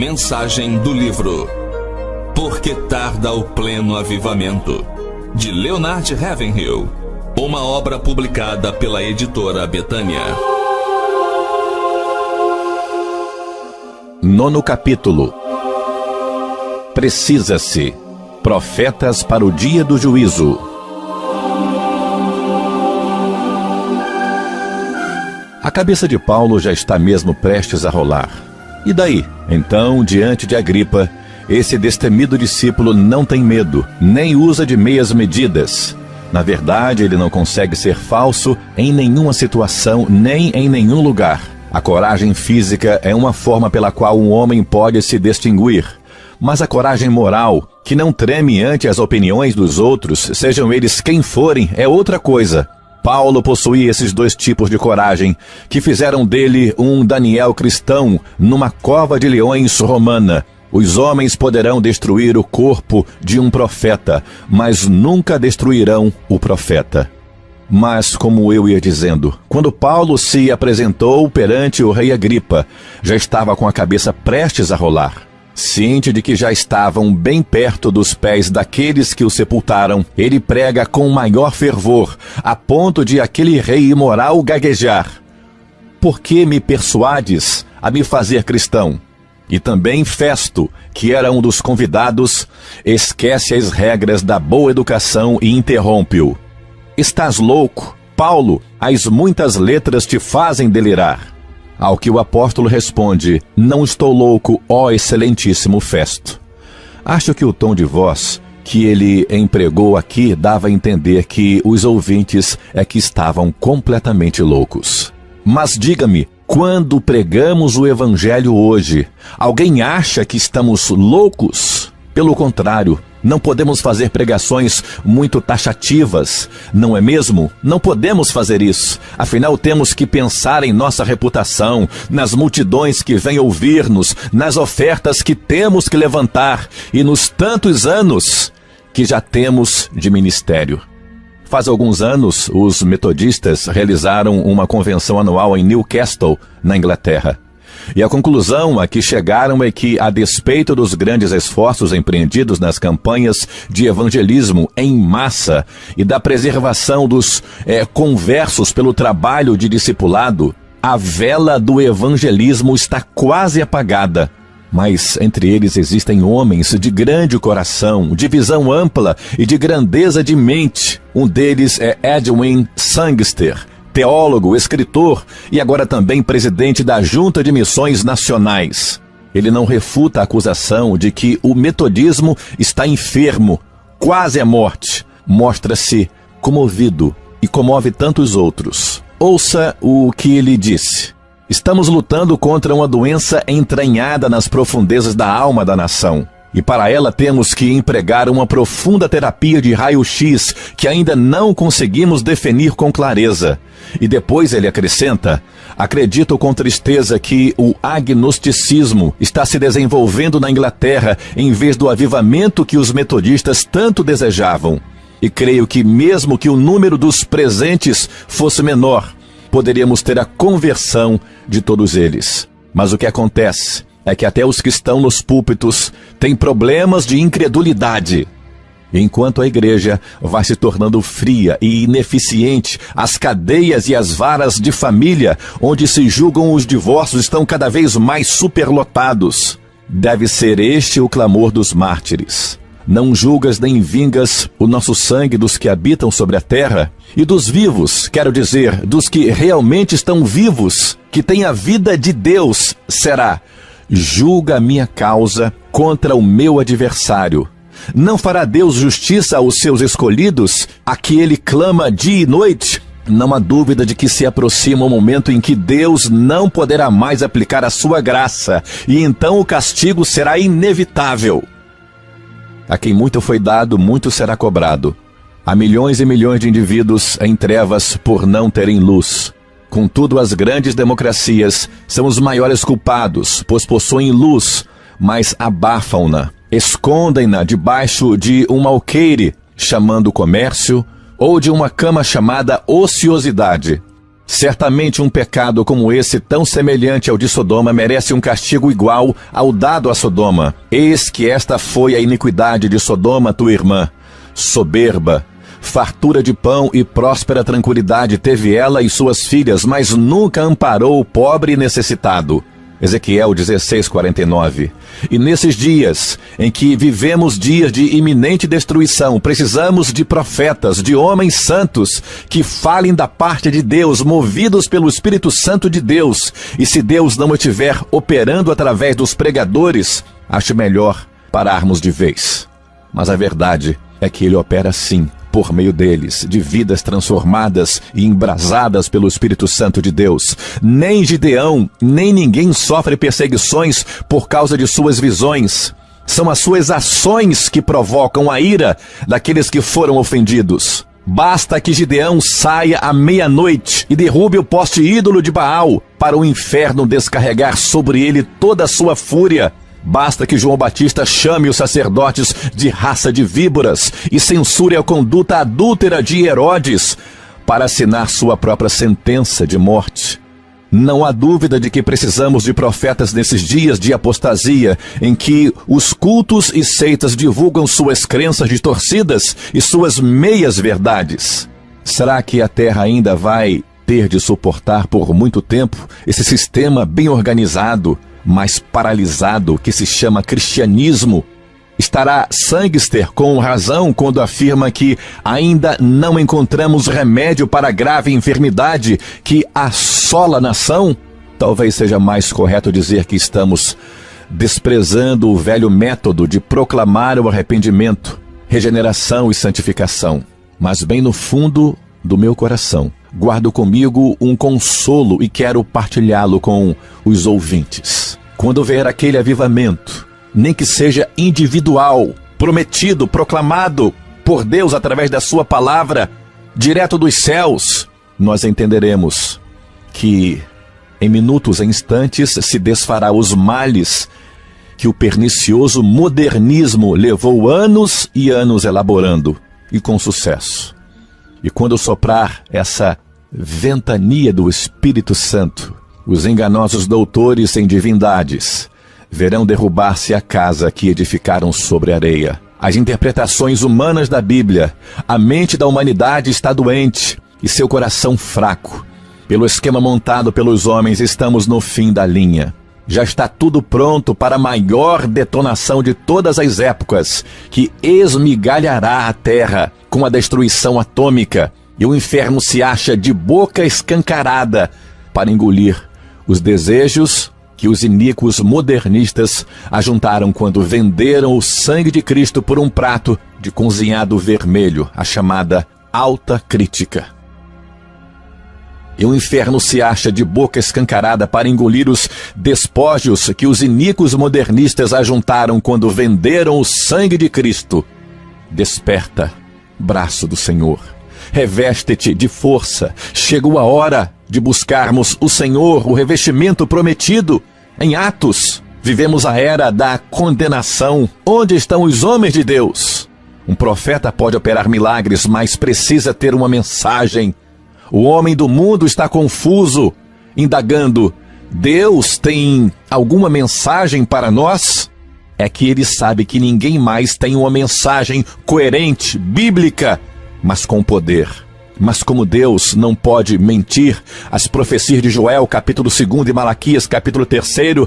Mensagem do livro Por que tarda o pleno avivamento, de Leonard Ravenhill, uma obra publicada pela editora Betânia. 9º capítulo. Precisa-se profetas para o dia do juízo. A cabeça de Paulo já está mesmo prestes a rolar. E daí? Então, diante de Agripa, esse destemido discípulo não tem medo, nem usa de meias medidas. Na verdade, ele não consegue ser falso em nenhuma situação, nem em nenhum lugar. A coragem física é uma forma pela qual um homem pode se distinguir. Mas a coragem moral, que não treme ante as opiniões dos outros, sejam eles quem forem, é outra coisa. Paulo possuía esses dois tipos de coragem, que fizeram dele um Daniel cristão numa cova de leões romana. Os homens poderão destruir o corpo de um profeta, mas nunca destruirão o profeta. Mas, como eu ia dizendo, quando Paulo se apresentou perante o rei Agripa, já estava com a cabeça prestes a rolar. Ciente de que já estavam bem perto dos pés daqueles que o sepultaram, ele prega com maior fervor, a ponto de aquele rei imoral gaguejar: "Por que me persuades a me fazer cristão?" E também Festo, que era um dos convidados, esquece as regras da boa educação e interrompe-o: "Estás louco, Paulo? As muitas letras te fazem delirar." Ao que o apóstolo responde: "Não estou louco, ó excelentíssimo Festo." Acho que o tom de voz que ele empregou aqui dava a entender que os ouvintes é que estavam completamente loucos. Mas diga-me, quando pregamos o evangelho hoje, alguém acha que estamos loucos? Pelo contrário, não podemos fazer pregações muito taxativas, não é mesmo? Não podemos fazer isso. Afinal, temos que pensar em nossa reputação, nas multidões que vêm ouvir-nos, nas ofertas que temos que levantar e nos tantos anos que já temos de ministério. Faz alguns anos, os metodistas realizaram uma convenção anual em Newcastle, na Inglaterra. E a conclusão a que chegaram é que, a despeito dos grandes esforços empreendidos nas campanhas de evangelismo em massa e da preservação dos conversos pelo trabalho de discipulado, a vela do evangelismo está quase apagada. Mas entre eles existem homens de grande coração, de visão ampla e de grandeza de mente. Um deles é Edwin Sangster, teólogo, escritor e agora também presidente da Junta de Missões Nacionais. Ele não refuta a acusação de que o metodismo está enfermo, quase à morte. Mostra-se comovido e comove tantos outros. Ouça o que ele disse: "Estamos lutando contra uma doença entranhada nas profundezas da alma da nação. E para ela temos que empregar uma profunda terapia de raio-x que ainda não conseguimos definir com clareza." E depois ele acrescenta: "Acredito com tristeza que o agnosticismo está se desenvolvendo na Inglaterra em vez do avivamento que os metodistas tanto desejavam. E creio que mesmo que o número dos presentes fosse menor, poderíamos ter a conversão de todos eles. Mas o que acontece é que até os que estão nos púlpitos têm problemas de incredulidade. Enquanto a igreja vai se tornando fria e ineficiente, as cadeias e as varas de família, onde se julgam os divórcios, estão cada vez mais superlotados. Deve ser este o clamor dos mártires: não julgas nem vingas o nosso sangue dos que habitam sobre a terra? E dos vivos, quero dizer, dos que realmente estão vivos, que têm a vida de Deus, será: julga a minha causa contra o meu adversário. Não fará Deus justiça aos seus escolhidos, a que ele clama dia e noite? Não há dúvida de que se aproxima o momento em que Deus não poderá mais aplicar a sua graça, e então o castigo será inevitável. A quem muito foi dado, muito será cobrado. Há milhões e milhões de indivíduos em trevas por não terem luz. Contudo, as grandes democracias são os maiores culpados, pois possuem luz, mas abafam-na, escondem-na debaixo de um alqueire, chamando comércio, ou de uma cama chamada ociosidade. Certamente um pecado como esse, tão semelhante ao de Sodoma, merece um castigo igual ao dado a Sodoma. Eis que esta foi a iniquidade de Sodoma, tua irmã. Soberba, fartura de pão e próspera tranquilidade teve ela e suas filhas, mas nunca amparou o pobre e necessitado. Ezequiel 16:49. E nesses dias, em que vivemos dias de iminente destruição, precisamos de profetas, de homens santos, que falem da parte de Deus, movidos pelo Espírito Santo de Deus. E se Deus não estiver operando através dos pregadores, acho melhor pararmos de vez. Mas a verdade é que Ele opera sim, por meio deles, de vidas transformadas e embrasadas pelo Espírito Santo de Deus. Nem Gideão, nem ninguém sofre perseguições por causa de suas visões. São as suas ações que provocam a ira daqueles que foram ofendidos. Basta que Gideão saia à meia-noite e derrube o poste ídolo de Baal, para o inferno descarregar sobre ele toda a sua fúria. Basta que João Batista chame os sacerdotes de raça de víboras e censure a conduta adúltera de Herodes para assinar sua própria sentença de morte. Não há dúvida de que precisamos de profetas nesses dias de apostasia, em que os cultos e seitas divulgam suas crenças distorcidas e suas meias-verdades. Será que a terra ainda vai ter de suportar por muito tempo esse sistema bem organizado, mas paralisado, que se chama cristianismo? Estará Sangster com razão quando afirma que ainda não encontramos remédio para a grave enfermidade que assola a nação? Talvez seja mais correto dizer que estamos desprezando o velho método de proclamar o arrependimento, regeneração e santificação. Mas bem no fundo do meu coração, guardo comigo um consolo e quero partilhá-lo com os ouvintes. Quando ver aquele avivamento, nem que seja individual, prometido, proclamado por Deus através da sua palavra, direto dos céus, nós entenderemos que em minutos, em instantes, se desfará os males que o pernicioso modernismo levou anos e anos elaborando, e com sucesso. E quando soprar essa ventania do Espírito Santo, os enganosos doutores em divindades verão derrubar-se a casa que edificaram sobre a areia. As interpretações humanas da Bíblia, a mente da humanidade está doente e seu coração fraco. Pelo esquema montado pelos homens, estamos no fim da linha. Já está tudo pronto para a maior detonação de todas as épocas, que esmigalhará a terra com a destruição atômica, e o inferno se acha de boca escancarada para engolir os desejos que os iníquos modernistas ajuntaram quando venderam o sangue de Cristo por um prato de cozinhado vermelho, a chamada alta crítica. E o inferno se acha de boca escancarada para engolir os despojos que os iníquos modernistas ajuntaram quando venderam o sangue de Cristo. Desperta, braço do Senhor. Reveste-te de força. Chegou a hora de buscarmos o Senhor, o revestimento prometido. Em Atos, vivemos a era da condenação. Onde estão os homens de Deus? Um profeta pode operar milagres, mas precisa ter uma mensagem. O homem do mundo está confuso, indagando: Deus tem alguma mensagem para nós? É que ele sabe que ninguém mais tem uma mensagem coerente, bíblica, mas com poder. Mas como Deus não pode mentir, as profecias de Joel, capítulo 2, e Malaquias, capítulo 3,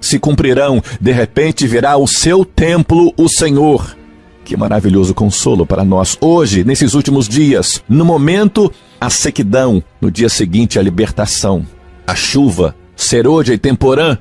se cumprirão. De repente virá o seu templo, o Senhor. Que maravilhoso consolo para nós hoje, nesses últimos dias. No momento, a sequidão. No dia seguinte, a libertação. A chuva, serôdia e temporã.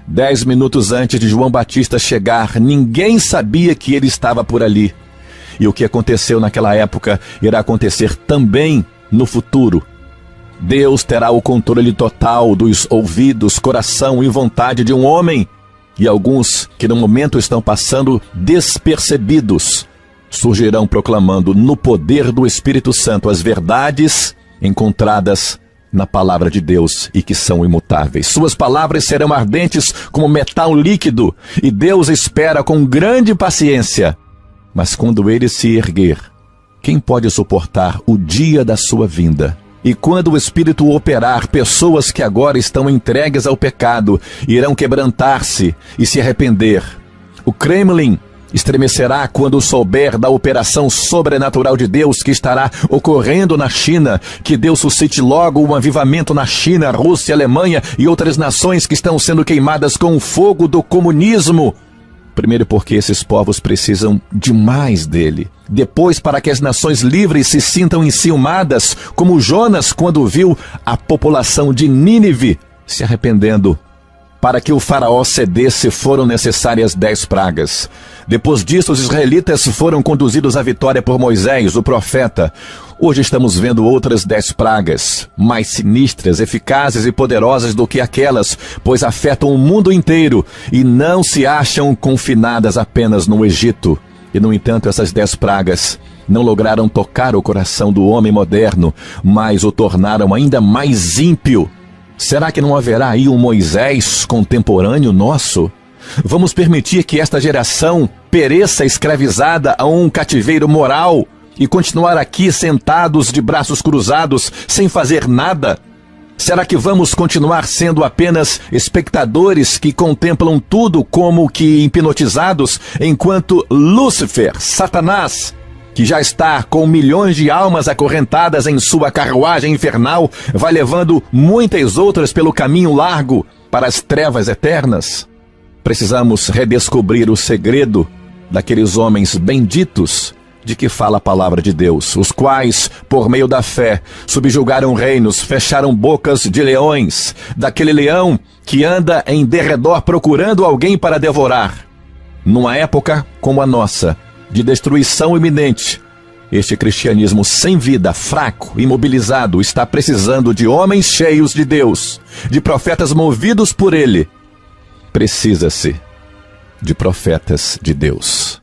10 minutos antes de João Batista chegar, ninguém sabia que ele estava por ali. E o que aconteceu naquela época irá acontecer também no futuro. Deus terá o controle total dos ouvidos, coração e vontade de um homem. E alguns que no momento estão passando despercebidos surgirão proclamando no poder do Espírito Santo as verdades encontradas na palavra de Deus e que são imutáveis. Suas palavras serão ardentes como metal líquido e Deus espera com grande paciência. Mas quando ele se erguer, quem pode suportar o dia da sua vinda? E quando o Espírito operar, pessoas que agora estão entregues ao pecado irão quebrantar-se e se arrepender. O Kremlin estremecerá quando souber da operação sobrenatural de Deus que estará ocorrendo na China. Que Deus suscite logo um avivamento na China, Rússia, Alemanha e outras nações que estão sendo queimadas com o fogo do comunismo. Primeiro porque esses povos precisam demais dele. Depois para que as nações livres se sintam enciumadas, como Jonas quando viu a população de Nínive se arrependendo. Para que o faraó cedesse foram necessárias 10 pragas. Depois disso, os israelitas foram conduzidos à vitória por Moisés, o profeta. Hoje estamos vendo outras 10 pragas, mais sinistras, eficazes e poderosas do que aquelas, pois afetam o mundo inteiro e não se acham confinadas apenas no Egito. E, no entanto, essas 10 pragas não lograram tocar o coração do homem moderno, mas o tornaram ainda mais ímpio. Será que não haverá aí um Moisés contemporâneo nosso? Vamos permitir que esta geração pereça escravizada a um cativeiro moral e continuar aqui sentados de braços cruzados sem fazer nada? Será que vamos continuar sendo apenas espectadores que contemplam tudo como que hipnotizados, enquanto Lúcifer, Satanás, que já está com milhões de almas acorrentadas em sua carruagem infernal, vai levando muitas outras pelo caminho largo para as trevas eternas? Precisamos redescobrir o segredo daqueles homens benditos de que fala a palavra de Deus, os quais, por meio da fé, subjugaram reinos, fecharam bocas de leões, daquele leão que anda em derredor procurando alguém para devorar. Numa época como a nossa, de destruição iminente, este cristianismo sem vida, fraco, imobilizado, está precisando de homens cheios de Deus, de profetas movidos por Ele. Precisa-se de profetas de Deus.